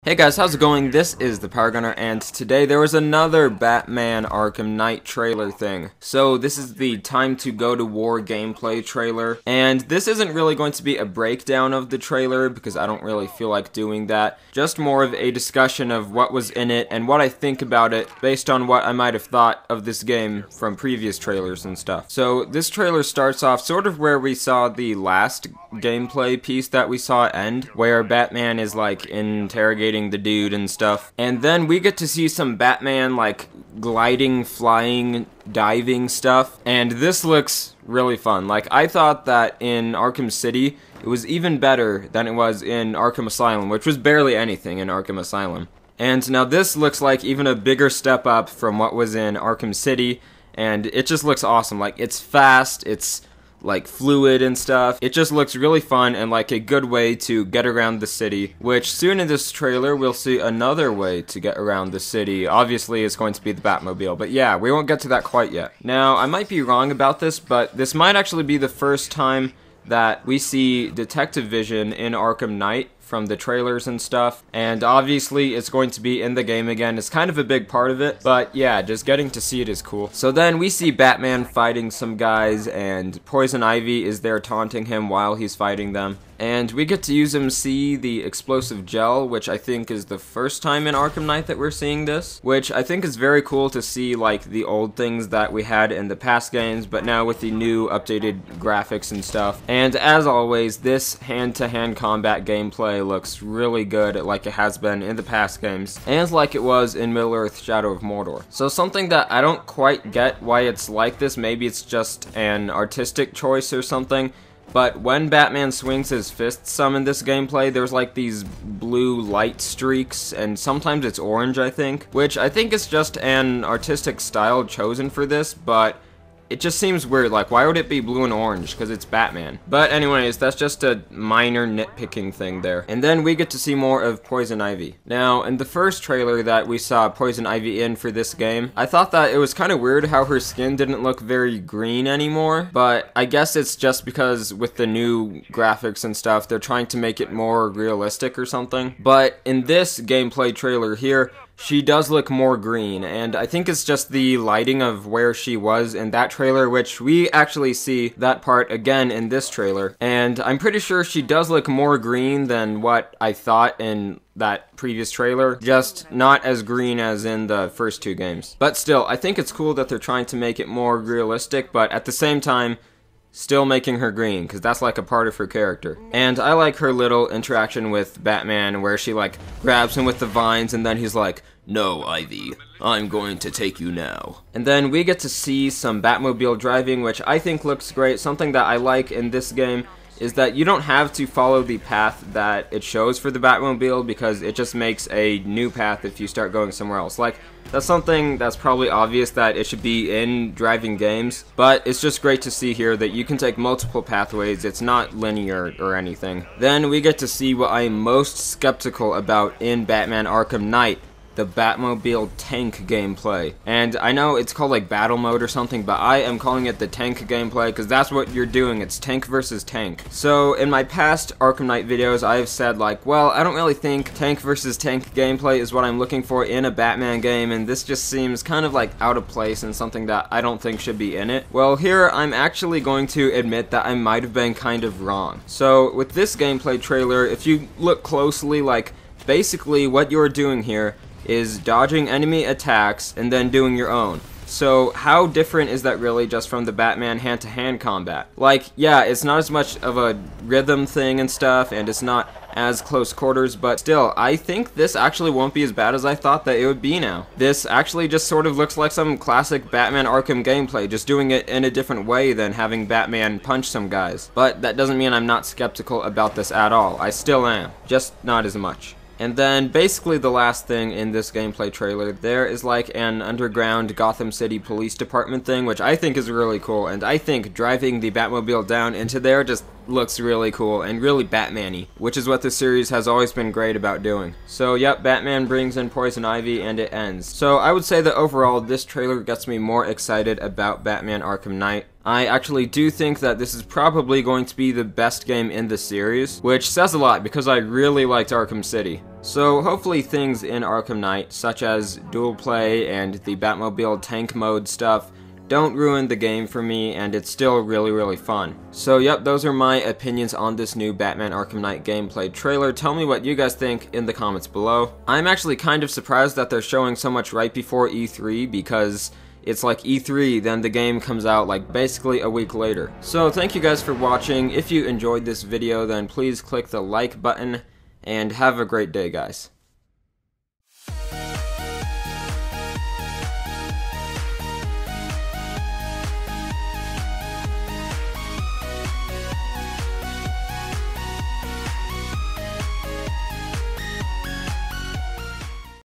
Hey guys, how's it going? This is ThePyroGunner, and today there was another Batman Arkham Knight trailer thing. So this is the Time to Go to War gameplay trailer, and this isn't really going to be a breakdown of the trailer because I don't really feel like doing that. Just more of a discussion of what was in it and what I think about it based on what I might have thought of this game from previous trailers and stuff. So this trailer starts off sort of where we saw the last gameplay piece that we saw end, where Batman is like interrogating the dude and stuff, and then we get to see some Batman like gliding, flying, diving stuff, and this looks really fun. Like, I thought that in Arkham City it was even better than it was in Arkham Asylum, which was barely anything in Arkham Asylum. And now this looks like even a bigger step up from what was in Arkham City, and it just looks awesome. Like, it's fast, it's like fluid and stuff. It just looks really fun and like a good way to get around the city, which soon in this trailer we'll see another way to get around the city. Obviously it's going to be the Batmobile, but yeah, we won't get to that quite yet. Now, I might be wrong about this, but this might actually be the first time that we see Detective Vision in Arkham Knight from the trailers and stuff, and obviously it's going to be in the game again. It's kind of a big part of it, but yeah, just getting to see it is cool. So then we see Batman fighting some guys, and Poison Ivy is there taunting him while he's fighting them. And we get to use him see the explosive gel, which I think is the first time in Arkham Knight that we're seeing this, which I think is very cool to see, like the old things that we had in the past games, but now with the new updated graphics and stuff. And as always, this hand-to-hand combat gameplay looks really good, like it has been in the past games, and like it was in Middle-earth Shadow of Mordor. So something that I don't quite get why it's like this, maybe it's just an artistic choice or something, but when Batman swings his fists some in this gameplay, there's like these blue light streaks, and sometimes it's orange, I think, which I think is just an artistic style chosen for this, but it just seems weird. Like, why would it be blue and orange? Because it's Batman. But anyways, that's just a minor nitpicking thing there. And then we get to see more of Poison Ivy. Now, in the first trailer that we saw Poison Ivy in for this game, I thought that it was kind of weird how her skin didn't look very green anymore, but I guess it's just because with the new graphics and stuff, they're trying to make it more realistic or something. But in this gameplay trailer here, she does look more green, and I think it's just the lighting of where she was in that trailer, which we actually see that part again in this trailer. And I'm pretty sure she does look more green than what I thought in that previous trailer, just not as green as in the first two games. But still, I think it's cool that they're trying to make it more realistic, but at the same time, still making her green, because that's like a part of her character. And I like her little interaction with Batman where she like grabs him with the vines and then he's like, "No, Ivy, I'm going to take you now." And then we get to see some Batmobile driving, which I think looks great. Something that I like in this game is that you don't have to follow the path that it shows for the Batmobile, because it just makes a new path if you start going somewhere else. Like, that's something that's probably obvious that it should be in driving games, but it's just great to see here that you can take multiple pathways. It's not linear or anything. Then we get to see what I am most skeptical about in Batman Arkham Knight: the Batmobile tank gameplay. And I know it's called like battle mode or something, but I am calling it the tank gameplay because that's what you're doing. It's tank versus tank. So in my past Arkham Knight videos, I've said like, well, I don't really think tank versus tank gameplay is what I'm looking for in a Batman game, and this just seems kind of like out of place and something that I don't think should be in it. Well, here I'm actually going to admit that I might have been kind of wrong. So with this gameplay trailer, if you look closely, like basically what you're doing here is dodging enemy attacks and then doing your own. So how different is that really just from the Batman hand-to-hand combat? Like, yeah, it's not as much of a rhythm thing and stuff, and it's not as close quarters, but still, I think this actually won't be as bad as I thought that it would be now. This actually just sort of looks like some classic Batman Arkham gameplay, just doing it in a different way than having Batman punch some guys. But that doesn't mean I'm not skeptical about this at all. I still am, just not as much. And then basically the last thing in this gameplay trailer, there is like an underground Gotham City Police Department thing, which I think is really cool, and I think driving the Batmobile down into there just looks really cool and really Batman-y, which is what this series has always been great about doing. So yep, Batman brings in Poison Ivy and it ends. So I would say that overall this trailer gets me more excited about Batman Arkham Knight. I actually do think that this is probably going to be the best game in the series, which says a lot because I really liked Arkham City. So hopefully things in Arkham Knight, such as dual play and the Batmobile tank mode stuff, don't ruin the game for me, and it's still really fun. So yep, those are my opinions on this new Batman Arkham Knight gameplay trailer. Tell me what you guys think in the comments below. I'm actually kind of surprised that they're showing so much right before E3, because it's like E3, then the game comes out like basically a week later. So thank you guys for watching. If you enjoyed this video, then please click the like button, and have a great day, guys.